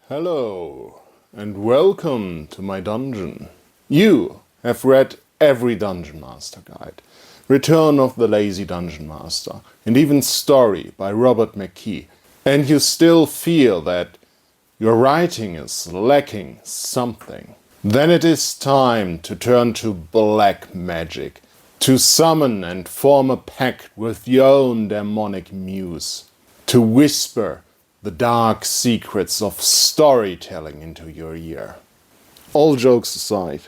Hello, and welcome to my dungeon. You have read every Dungeon Master guide, Return of the Lazy Dungeon Master, and even Story by Robert McKee, and you still feel that your writing is lacking something. Then it is time to turn to black magic, to summon and form a pact with your own Demonic Muse, to whisper the dark secrets of storytelling into your ear. All jokes aside,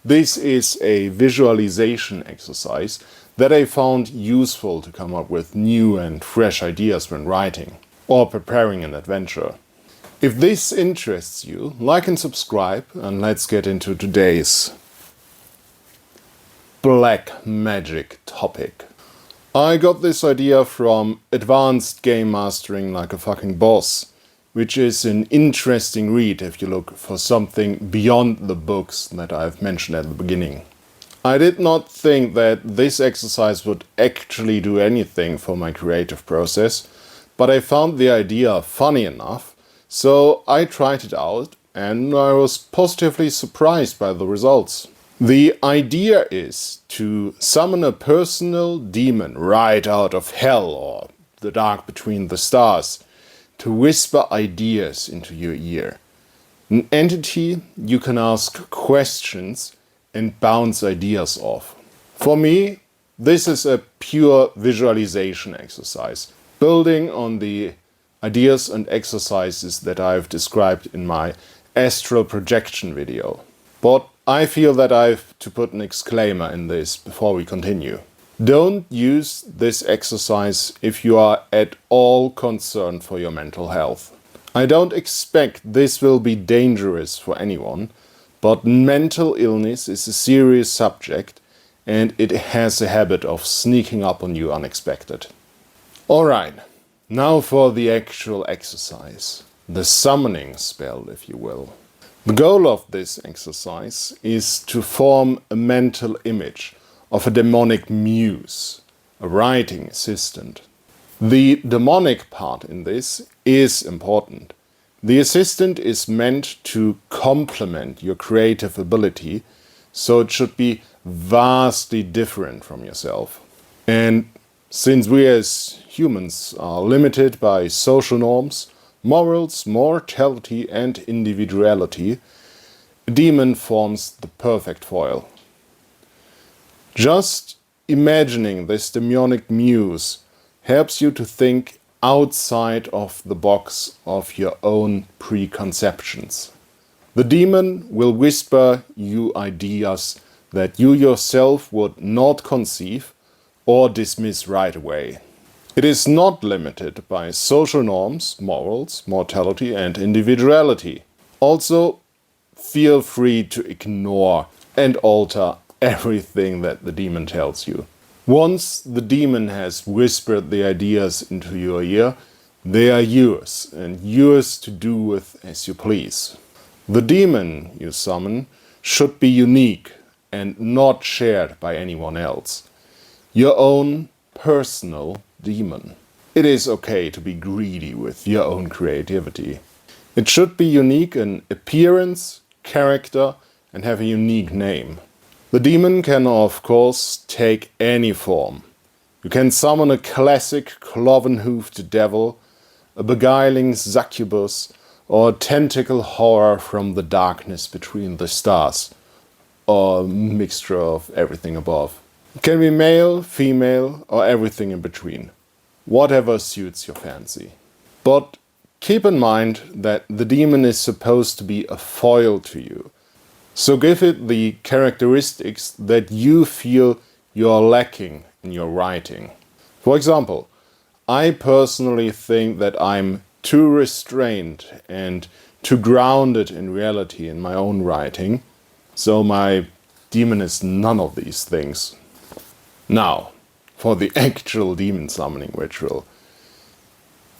this is a visualization exercise that I found useful to come up with new and fresh ideas when writing or preparing an adventure. If this interests you, like and subscribe, and let's get into today's black magic topic. I got this idea from Advanced Game Mastering Like a Fucking Boss, which is an interesting read if you look for something beyond the books that I've mentioned at the beginning. I did not think that this exercise would actually do anything for my creative process, but I found the idea funny enough, so I tried it out and I was positively surprised by the results. The idea is to summon a personal demon right out of hell or the dark between the stars, to whisper ideas into your ear. An entity you can ask questions and bounce ideas off. For me, this is a pure visualization exercise, building on the ideas and exercises that I've described in my astral projection video. But I feel that I have to put an exclaimer in this before we continue. Don't use this exercise if you are at all concerned for your mental health. I don't expect this will be dangerous for anyone, but mental illness is a serious subject and it has a habit of sneaking up on you unexpected. Alright, now for the actual exercise. The summoning spell, if you will. The goal of this exercise is to form a mental image of a demonic muse, a writing assistant. The demonic part in this is important. The assistant is meant to complement your creative ability, so it should be vastly different from yourself. And since we as humans are limited by social norms, morals, mortality, and individuality, a demon forms the perfect foil. Just imagining this demonic muse helps you to think outside of the box of your own preconceptions. The demon will whisper you ideas that you yourself would not conceive or dismiss right away. It is not limited by social norms, morals, mortality, and individuality. Also, feel free to ignore and alter everything that the demon tells you. Once the demon has whispered the ideas into your ear, they are yours, and yours to do with as you please. The demon you summon should be unique and not shared by anyone else. Your own personal demon. It is okay to be greedy with your own creativity. It should be unique in appearance, character, and have a unique name. The demon can of course take any form. You can summon a classic cloven-hoofed devil, a beguiling succubus, or a tentacle horror from the darkness between the stars, or a mixture of everything above. It can be male, female, or everything in between. Whatever suits your fancy. But keep in mind that the demon is supposed to be a foil to you. So give it the characteristics that you feel you're lacking in your writing. For example, I personally think that I'm too restrained and too grounded in reality in my own writing, so my demon is none of these things. Now, for the actual demon summoning ritual.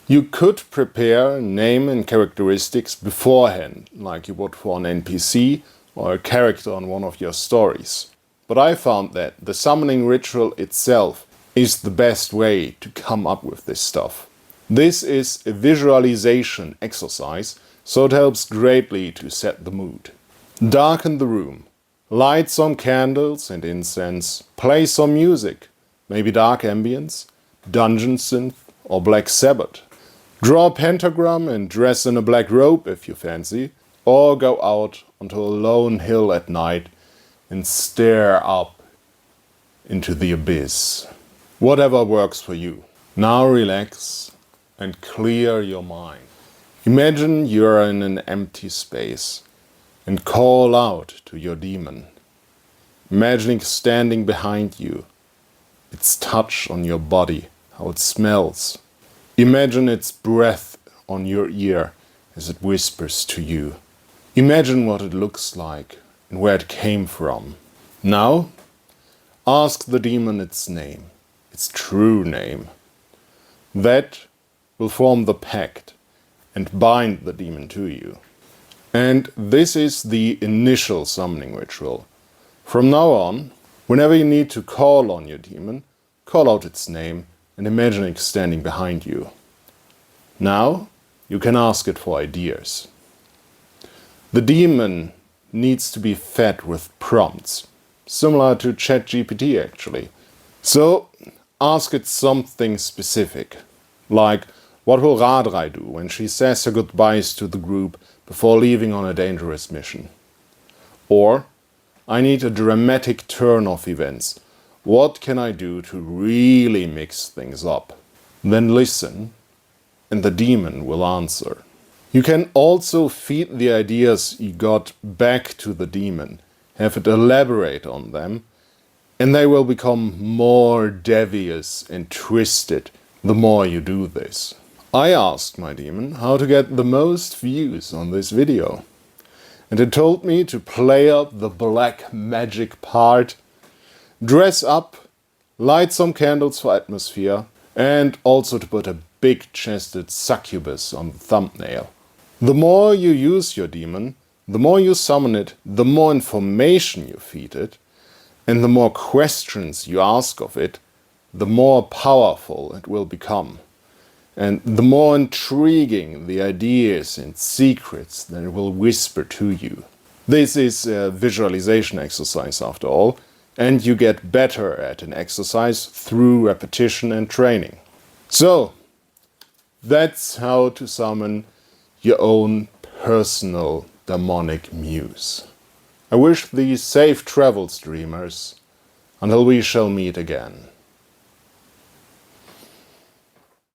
You could prepare name and characteristics beforehand, like you would for an NPC or a character on one of your stories. But I found that the summoning ritual itself is the best way to come up with this stuff. This is a visualization exercise, so it helps greatly to set the mood. Darken the room. Light some candles and incense. Play some music, maybe dark ambience, dungeon synth or Black Sabbath. Draw a pentagram and dress in a black robe if you fancy, or go out onto a lone hill at night and stare up into the abyss. Whatever works for you. Now relax and clear your mind. Imagine you're in an empty space and call out to your demon. Imagining standing behind you, its touch on your body, how it smells. Imagine its breath on your ear as it whispers to you. Imagine what it looks like and where it came from. Now, ask the demon its name, its true name. That will form the pact and bind the demon to you. And this is the initial summoning ritual. From now on, whenever you need to call on your demon, call out its name and imagine it standing behind you. Now, you can ask it for ideas. The demon needs to be fed with prompts, similar to ChatGPT actually. So, ask it something specific, like what will Radrai do when she says her goodbyes to the group before leaving on a dangerous mission? Or, I need a dramatic turn of events. What can I do to really mix things up? Then listen, and the demon will answer. You can also feed the ideas you got back to the demon, have it elaborate on them, and they will become more devious and twisted the more you do this. I asked my demon how to get the most views on this video, and it told me to play up the black magic part, dress up, light some candles for atmosphere, and also to put a big-chested succubus on the thumbnail. The more you use your demon, the more you summon it, the more information you feed it, and the more questions you ask of it, the more powerful it will become. And the more intriguing the ideas and secrets that it will whisper to you. This is a visualization exercise after all, and you get better at an exercise through repetition and training. So, that's how to summon your own personal demonic muse. I wish thee safe travels, dreamers, until we shall meet again.